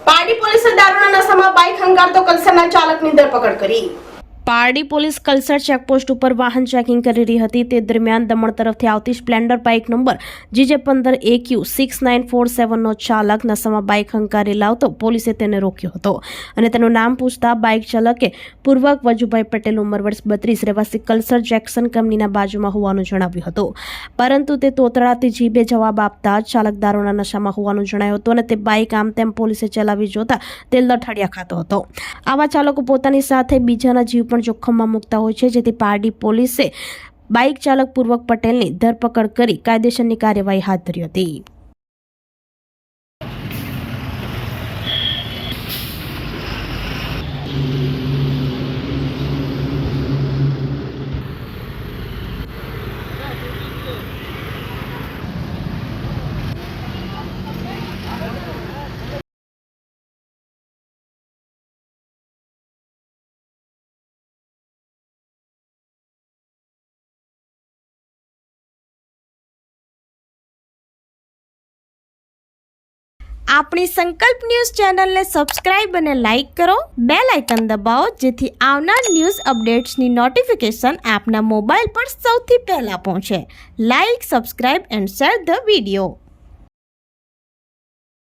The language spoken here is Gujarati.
પારડી પોલીસે દારૂના નશામાં બાઇક હંકારતો કલ્સરના ચાલકની ધરપકડ કરી। પારડી પોલીસ કલ્સર ચેકપોસ્ટ ઉપર વાહન ચેકિંગ કરી રહી હતી તે દરમિયાન દમણ તરફથી આવતી સ્પ્લેન્ડર બાઇક નંબર GJ15AQ6947 નો ચાલક નશામાં બાઇક હંકારી લાવતો પોલીસે તેને રોક્યો હતો અને તેનું નામ પૂછતા બાઇક ચાલકે પૂર્વક વજુભાઈ પટેલ ઉંમર વર્ષ 32 રહેવાસી કલ્સર જેક્સન કંપનીના બાજુમાં હોવાનું જણાવ્યું હતું, પરંતુ તે તોતરાથી જીભે જવાબ આપતા ચાલક દારૂના નશામાં હોવાનું જણાયું હતું અને તે બાઇક આમ તેમ પોલીસે ચલાવી જોતા તે લથડિયા ખાતો હતો। આવા ચાલકો પોતાની સાથે બીજાના જીવ પણ જોખમમાં મુકતા હોય છે, જેથી પારડી પોલીસે બાઇક ચાલક પૂર્વક પટેલની ધરપકડ કરી કાયદેસરની કાર્યવાહી હાથ ધરી હતી। આપણી સંકલ્પ ન્યૂઝ ચેનલને સબસ્ક્રાઇબ અને લાઇક કરો, બેલ આઇકન દબાવો જેથી આવનાર ન્યૂઝ અપડેટ્સની નોટિફિકેશન આપના મોબાઈલ પર સૌથી પહેલા પહોંચે। Like, subscribe and share the video.